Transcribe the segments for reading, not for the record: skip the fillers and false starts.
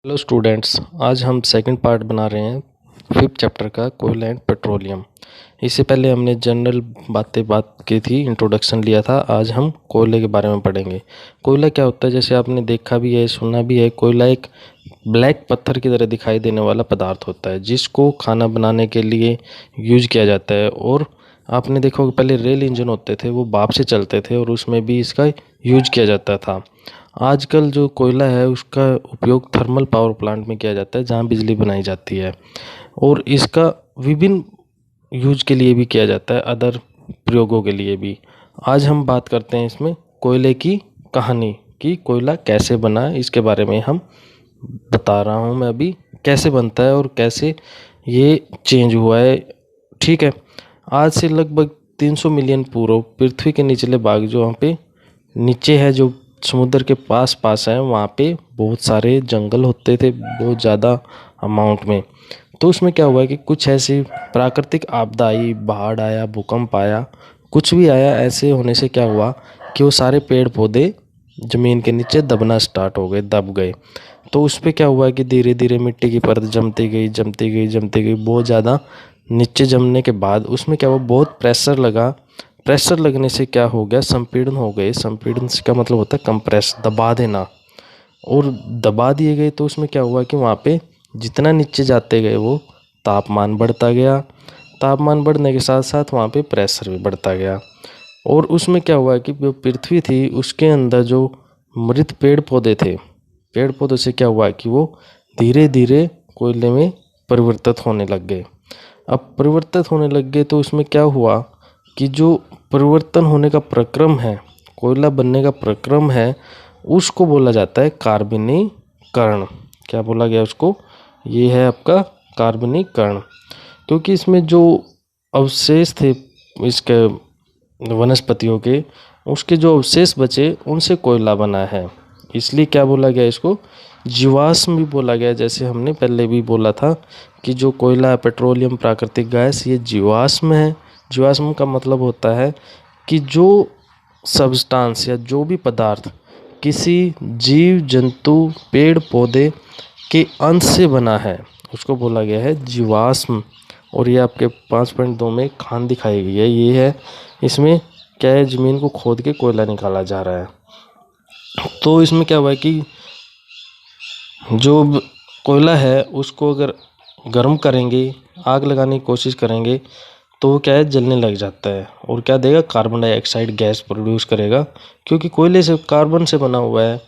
Hello students, आज हम second part बना रहे हैं फिफ्थ चैप्टर का कोयला एंड पेट्रोलियम। इससे पहले हमने जनरल बात की थी, इंट्रोडक्शन लिया था। आज हम कोयले के बारे में पढ़ेंगे। कोयला क्या होता है, जैसे आपने देखा भी है, सुना भी है। कोयला एक ब्लैक पत्थर की तरह दिखाई देने वाला पदार्थ होता है जिसको खाना बनाने के लिए यूज किया जाता है। और आपने देखा होगा पहले रेल इंजन होते थे, वो भाप से चलते थे और उसमें भी इसका यूज किया जाता था। आजकल जो कोयला है उसका उपयोग थर्मल पावर प्लांट में किया जाता है जहाँ बिजली बनाई जाती है, और इसका विभिन्न यूज के लिए भी किया जाता है, अदर प्रयोगों के लिए भी। आज हम बात करते हैं इसमें कोयले की कहानी कि कोयला कैसे बना, इसके बारे में हम बता रहा हूँ मैं अभी, कैसे बनता है और कैसे ये चेंज हुआ है। ठीक है, आज से लगभग 300 मिलियन पूर्व पृथ्वी के निचले भाग जो वहाँ पे नीचे है, जो समुद्र के पास है, वहाँ पे बहुत सारे जंगल होते थे, बहुत ज़्यादा अमाउंट में। तो उसमें क्या हुआ कि कुछ ऐसी प्राकृतिक आपदा आई, बाढ़ आया, भूकंप आया, कुछ भी आया। ऐसे होने से क्या हुआ कि वो सारे पेड़ पौधे ज़मीन के नीचे दबना स्टार्ट हो गए, दब गए। तो उस पर क्या हुआ कि धीरे धीरे मिट्टी की परत जमती गई बहुत ज़्यादा। नीचे जमने के बाद उसमें क्या हुआ, बहुत प्रेशर लगा। प्रेशर लगने से क्या हो गया, संपीड़न हो गए। संपीड़न का मतलब होता है कंप्रेस, दबा देना। और दबा दिए गए तो उसमें क्या हुआ कि वहाँ पे जितना नीचे जाते गए वो तापमान बढ़ता गया। तापमान बढ़ने के साथ साथ वहाँ पे प्रेशर भी बढ़ता गया। और उसमें क्या हुआ कि जो पृथ्वी थी उसके अंदर जो मृत पेड़ पौधे थे, पेड़ पौधों से क्या हुआ कि वो धीरे धीरे कोयले में परिवर्तित होने लग गए। अब परिवर्तित होने लग गए तो उसमें क्या हुआ कि जो परिवर्तन होने का प्रक्रम है, कोयला बनने का प्रक्रम है, उसको बोला जाता है कार्बनीकरण। क्या बोला गया उसको, ये है आपका कार्बनीकरण। क्योंकि इसमें जो अवशेष थे इसके वनस्पतियों के, उसके जो अवशेष बचे उनसे कोयला बना है, इसलिए क्या बोला गया इसको, जीवाश्म भी बोला गया। जैसे हमने पहले भी बोला था कि जो कोयला, पेट्रोलियम, प्राकृतिक गैस, ये जीवाश्म है। जीवाश्म का मतलब होता है कि जो सब्सटेंस या जो भी पदार्थ किसी जीव जंतु, पेड़ पौधे के अंश से बना है, उसको बोला गया है जीवाश्म। और ये आपके 5.2 में खान दिखाई गई है, ये है। इसमें क्या है, ज़मीन को खोद के कोयला निकाला जा रहा है। तो इसमें क्या हुआ है कि जो कोयला है उसको अगर गर्म करेंगे, आग लगाने की कोशिश करेंगे, तो वो क्या है, जलने लग जाता है और क्या देगा, कार्बन डाइऑक्साइड गैस प्रोड्यूस करेगा, क्योंकि कोयले से, कार्बन से बना हुआ है।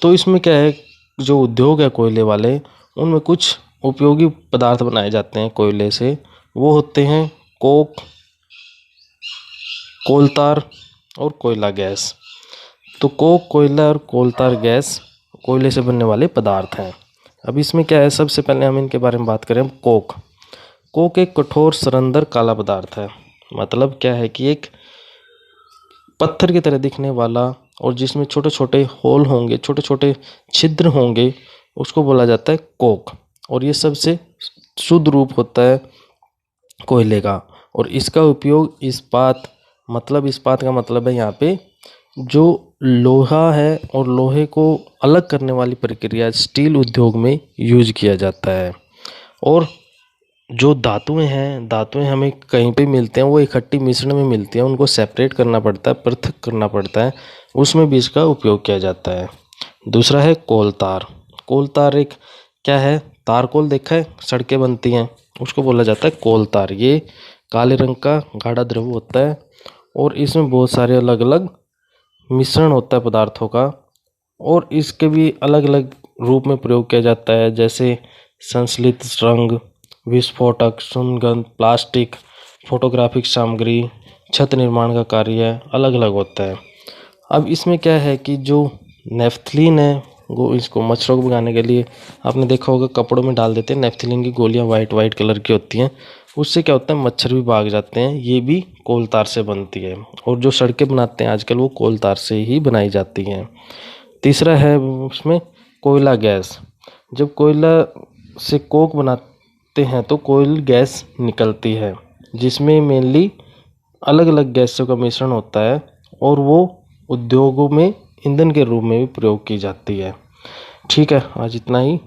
तो इसमें क्या है, जो उद्योग है कोयले वाले, उनमें कुछ उपयोगी पदार्थ बनाए जाते हैं कोयले से। वो होते हैं कोक, कोलतार और कोयला गैस। तो कोक, कोयला और कोलतार गैस कोयले से बनने वाले पदार्थ हैं। अब इसमें क्या है, सबसे पहले हम इनके बारे में बात करें। कोक, कोक एक कठोर सरंदर काला पदार्थ है। मतलब क्या है कि एक पत्थर की तरह दिखने वाला और जिसमें छोटे छोटे होल होंगे, छोटे छोटे छिद्र होंगे, उसको बोला जाता है कोक। और ये सबसे शुद्ध रूप होता है कोयले का। और इसका उपयोग इस्पात का मतलब है यहाँ पे जो लोहा है और लोहे को अलग करने वाली प्रक्रिया स्टील उद्योग में यूज किया जाता है। और जो धातुएं हमें कहीं पे मिलते हैं, वो इकट्ठी मिश्रण में मिलती हैं, उनको सेपरेट करना पड़ता है, पृथक करना पड़ता है, उसमें भी इसका उपयोग किया जाता है। दूसरा है कोलतार। कोलतार एक क्या है, तारकोल देखा है, सड़कें बनती हैं, उसको बोला जाता है कोलतार। ये काले रंग का गाढ़ा द्रव होता है और इसमें बहुत सारे अलग अलग मिश्रण होता है पदार्थों का, और इसके भी अलग अलग रूप में प्रयोग किया जाता है, जैसे संश्लित रंग, विस्फोटक, सुगंध, प्लास्टिक, फोटोग्राफिक सामग्री, छत निर्माण का कार्य अलग अलग होता है। अब इसमें क्या है कि जो नेफ्थलीन है, वो इसको मच्छरों को भगाने के लिए, आपने देखा होगा कपड़ों में डाल देते हैं, नेफ्थलीन की गोलियां वाइट वाइट कलर की होती हैं, उससे क्या होता है, मच्छर भी भाग जाते हैं। ये भी कोलतार से बनती है। और जो सड़कें बनाते हैं आजकल, वो कोलतार से ही बनाई जाती हैं। तीसरा है उसमें कोयला गैस। जब कोयला से कोक बनाते हैं तो कोयल गैस निकलती है, जिसमें मेनली अलग अलग गैसों का मिश्रण होता है, और वो उद्योगों में ईंधन के रूप में भी प्रयोग की जाती है। ठीक है, आज इतना ही।